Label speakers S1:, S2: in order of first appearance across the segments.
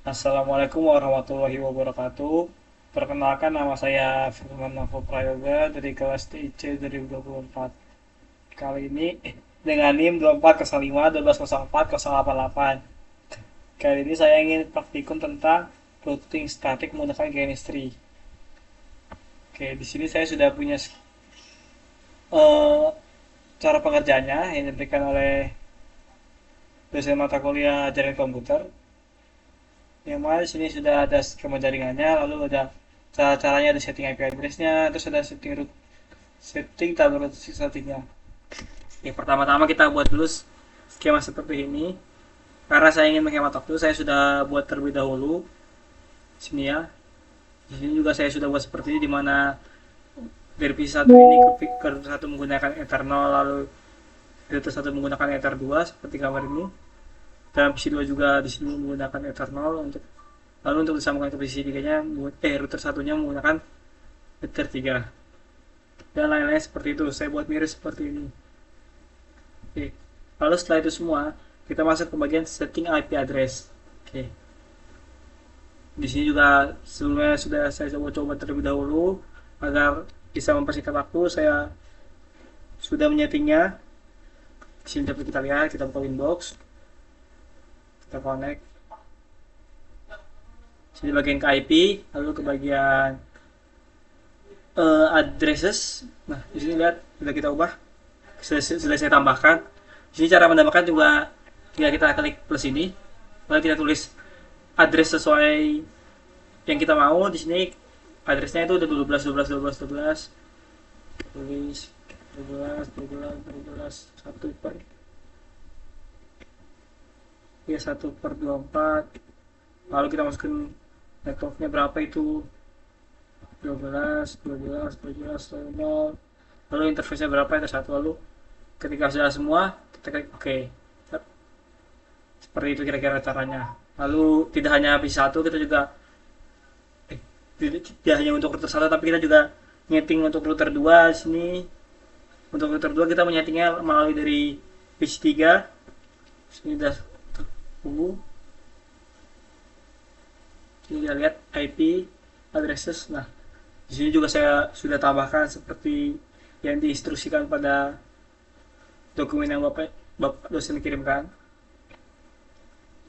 S1: Assalamualaikum warahmatullahi wabarakatuh. Perkenalkan, nama saya Firman Navo Prayoga dari kelas TIC 2024. Kali ini dengan NIM 2405 1204 088. Kali ini saya ingin praktikum tentang routing statik menggunakan chemistry. Oke, di sini saya sudah punya eh, cara pengerjaannya yang diberikan oleh dosen mata kuliah jaringan komputer. Yang mana di sini sudah ada skema jaringannya, lalu ada cara-caranya, ada setting IP address-nya, terus ada setting tabel settingnya. Yang pertama-tama kita buat dulu skema seperti ini. Karena saya ingin menghemat waktu, saya sudah buat terlebih dahulu. Sini ya. Di sini juga saya sudah buat seperti ini, di mana dari PC1 ini ke router 1 menggunakan Ether 0, lalu router 1 menggunakan Ether 2 seperti gambar ini. Dan PC2 juga di sini menggunakan Ether 0 untuk lalu untuk disambungkan ke PC3-nya router satunya menggunakan Ether 3 dan lain-lain seperti itu. Saya buat mirip seperti ini. Oke. Lalu setelah itu semua, kita masuk ke bagian setting IP address. Oke. Di sini juga sebelumnya sudah saya coba-coba terlebih dahulu agar bisa mempersingkat waktu. Saya sudah menyetingnya. Di sini dapat kita lihat, kita buka Windows, kita connect. Sini bagian ke IP, lalu ke bagian addresses. Nah, di sini lihat sudah kita ubah, sudah saya tambahkan. Di sini cara menambahkan juga tinggal kita klik plus ini, lalu kita tulis address sesuai yang kita mau. Di sini addressnya itu udah 12 12 12 12. Tulis 12 12 12 1 per ya 1 per 24. Lalu kita masukin networknya berapa itu 12 12 12 0. Lalu interface-nya berapa itu satu. Lalu ketika sudah semua kita klik OK. Seperti itu kira-kira caranya. Lalu tidak hanya bisa satu, kita juga tidak hanya untuk router satu, tapi kita juga nyeting untuk router 2 di sini. Untuk router 2 kita menyetingnya melalui dari pitch 3. Sini sudah tunggu. Sini kita lihat IP addresses. Nah, di sini juga saya sudah tambahkan seperti yang diinstruksikan pada dokumen yang Bapak dosen kirimkan.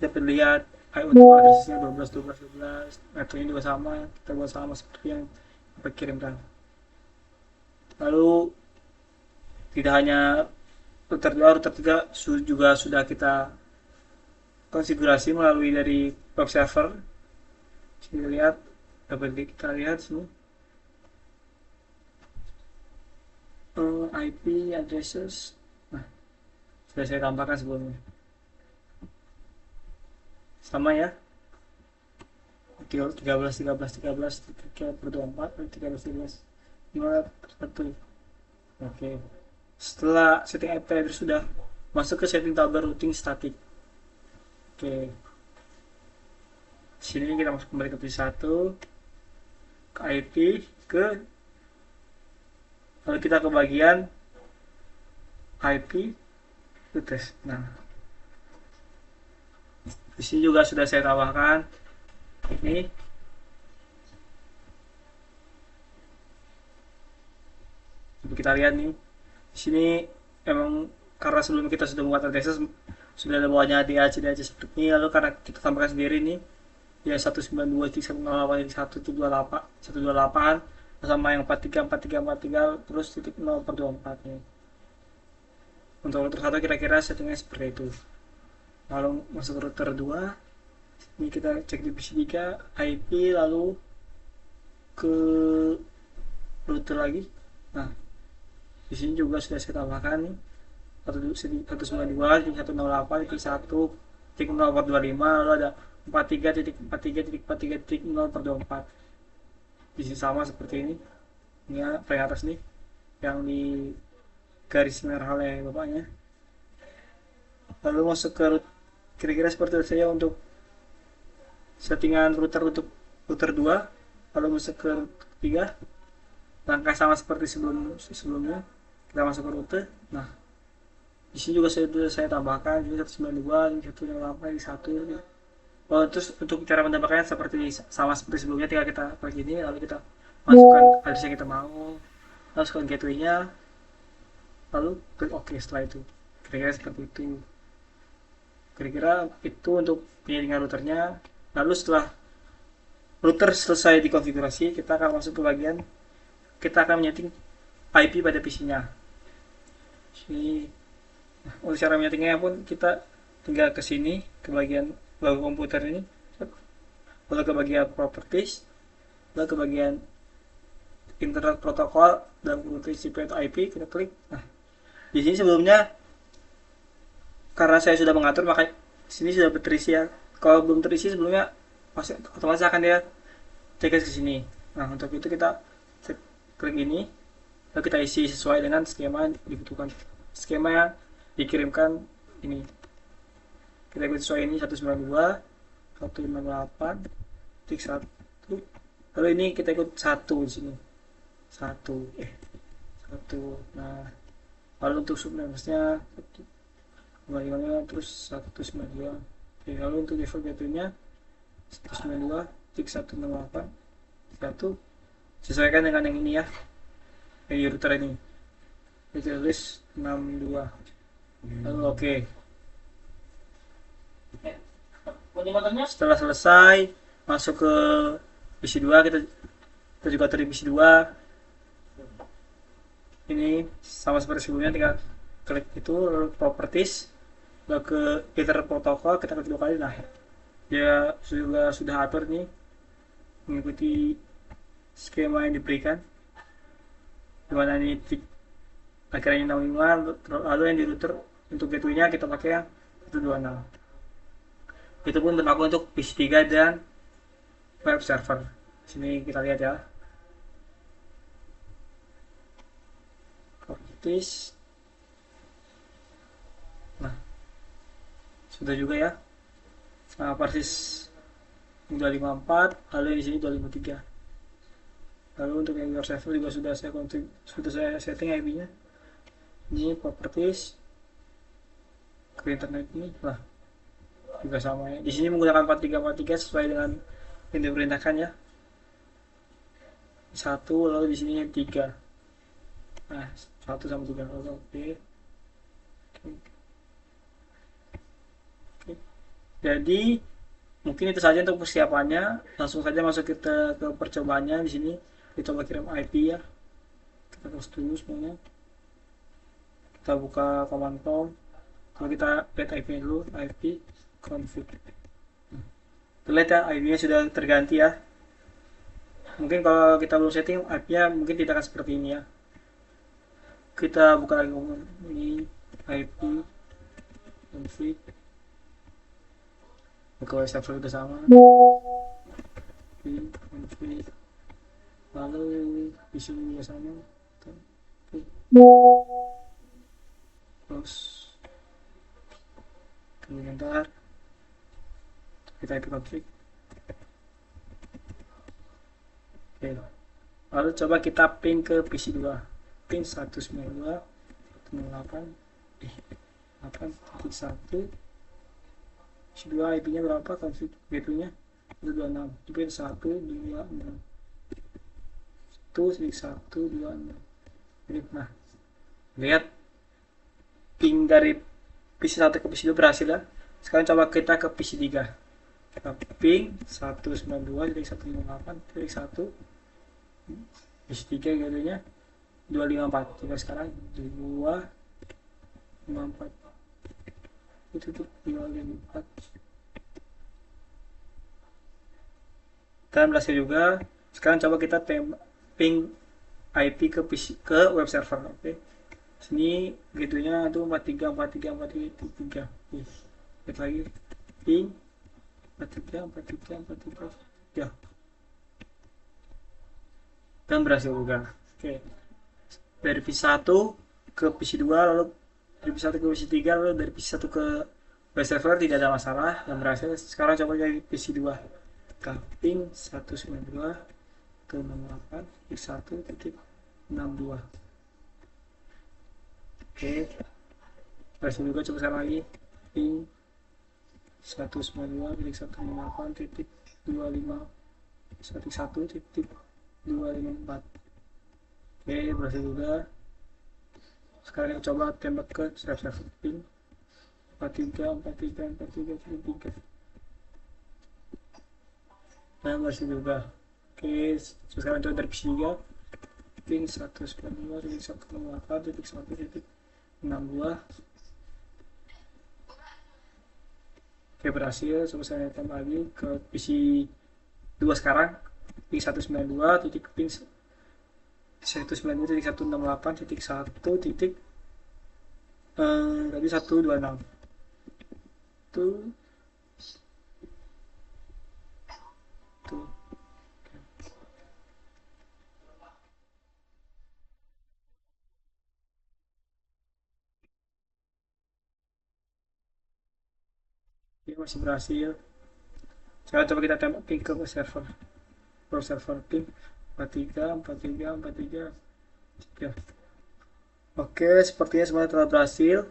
S1: Dapat lihat untuk addressnya 12 12 12, metronya juga sama, kita buat sama seperti yang Bapak kirimkan. Lalu tidak hanya router 2, router 3 juga sudah kita konfigurasi melalui dari web server. Sini lihat, dapat kita lihat sini IP addresses. Nah, sudah saya tambahkan sebelumnya. Sama ya, 13 13 13 3 per 24 13 13 5 per 1. Oke. Setelah setting IP address sudah, masuk ke setting tabel routing static. Oke. Sini kita masuk kembali ke P1, ke IP, ke lalu kita ke bagian IP address. Nah, di sini juga sudah saya tambahkan ini. Coba kita lihat nih. Di sini emang karena sebelum kita sudah membuat address sudah ada bawahnya DAC DAC seperti ini, lalu karena kita tambahkan sendiri nih ya 192.108.128 sama yang 43 terus titik 0 per 24 nih. Untuk router 1 kira-kira settingnya seperti itu. Lalu masuk router 2, ini kita cek di PC3 IP, lalu ke router lagi. Nah, di sini juga sudah saya tambahkan nih 192.168.1.0 lalu ada 43.43.43.0 per 24. Di sini sama seperti ini. Ini ya, paling atas nih yang di garis merah oleh bapaknya. Lalu masuk ke kira-kira seperti itu saja untuk settingan router untuk router 2. Lalu masuk ke 3, langkah sama seperti sebelumnya. Kita masuk ke router. Nah, di sini juga saya tambahkan jadi 192, 128, 1 Oh, terus untuk cara menambahkannya seperti sama seperti sebelumnya, tinggal kita klik ini lalu kita masukkan address yang kita mau, masukkan gateway-nya, lalu klik OK setelah itu. Kira-kira seperti itu. Kira-kira itu untuk penyaringan routernya. Lalu setelah router selesai dikonfigurasi, kita akan masuk ke bagian kita akan menyeting IP pada PC-nya. Sini, untuk cara menyetingnya pun kita tinggal ke sini ke bagian logo komputer ini, lalu ke bagian properties, lalu ke bagian internet protokol dan TCP atau IP kita klik. Nah, di sini sebelumnya karena saya sudah mengatur maka sini sudah terisi ya. Kalau belum terisi sebelumnya pasti otomatis akan dia cek ke sini. Nah, untuk itu kita klik ini lalu kita isi sesuai dengan skema yang dibutuhkan, skema yang dikirimkan ini. Kita klik sesuai ini 192 158 titik 1. Lalu ini kita ikut 1 di sini. 1. Nah, lalu untuk subnetnya kembali terus 192. Oke, lalu untuk default gateway-nya 192 titik 168 1. Sesuaikan dengan yang ini ya, yang router ini. Kita tulis 62. Lalu oke. Setelah selesai masuk ke PC 2, kita juga dari PC 2 ini sama seperti sebelumnya, tinggal klik itu lalu properties, lalu ke Ethernet protokol kita klik 2 kali. Nah, dia sudah atur nih mengikuti skema yang diberikan, dimana ini akhirnya 65, lalu yang di router untuk gateway-nya kita pakai yang 126. Itu pun berlaku untuk PC 3 dan web server. Sini kita lihat ya. Properties. Nah, sudah juga ya. Nah, persis 254, lalu di sini 253. Lalu untuk yang web server juga sudah saya setting IP-nya. Ini properties ke internet ini. Nah, juga sama ya. Di sini menggunakan 4343 sesuai dengan yang diperintahkan ya. 1, lalu di sini 3. Nah, 1 sama 3. Oke. Jadi mungkin itu saja untuk persiapannya. Langsung saja masuk kita ke percobaannya. Di sini kita coba kirim IP ya. Kita close dulu semuanya. Kita buka command prompt. Kalau kita lihat IP dulu, IP config. Terlihat ya, IP-nya sudah terganti ya. Mungkin kalau kita belum setting IP-nya mungkin tidak akan seperti ini ya. Kita buka lagi ini IP config. Buka web server sudah sama. Config. Lalu di sini juga sama. Terus komentar kita IP config. Oke. Lalu coba kita ping ke PC 2. Ping 192 108 8.1. PC 2 IP-nya berapa? Config gateway-nya 126. Pin 126. 1.126. Nah, lihat ping dari PC 1 ke PC 2 berhasil ya. Sekarang coba kita ke PC 3. Kita ping 192.168.1. PC 3 gateway-nya 254. Coba sekarang 254. Itu tuh 254. Dan berhasil juga. Sekarang coba kita ping IP ke PC, ke web server. Oke. Sini gateway-nya itu 43434343. Lihat lagi. Ping 434343. Ya. Dan berhasil juga. Oke. Dari PC 1 ke PC 2, lalu dari PC 1 ke PC 3, lalu dari PC 1 ke web server tidak ada masalah dan berhasil. Sekarang coba dari PC 2. Ping 192 ke 68 1.62. Oke, berhasil juga. Coba sekarang lagi ping 192.168.25.1.1.254. Oke, berhasil juga. Sekarang kita coba tembak ke server pin 43434343. Nah, berhasil juga. Oke, sekarang coba dari PC juga pin 192.168.1.62. Oke, berhasil. Coba saya tambah lagi ke PC 2 sekarang pin 192 titik pin 192.168.1 titik tadi 126 tuh tuh. Ini masih berhasil. Sekarang coba kita tembak ping ke server pro server ping 434343 Oke, sepertinya semuanya telah berhasil.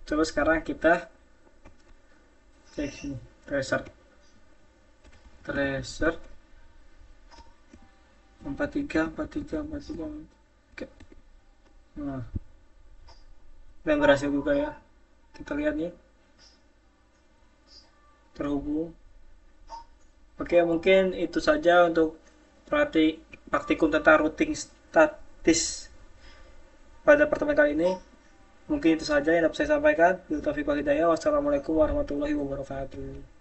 S1: Coba sekarang kita cek sini tracer tracer 434343. Oke, nah dan berhasil juga ya. Kita lihat nih terhubung. Oke, mungkin itu saja untuk praktikum tentang routing statis pada pertemuan kali ini. Mungkin itu saja yang dapat saya sampaikan. Wassalamualaikum warahmatullahi wabarakatuh.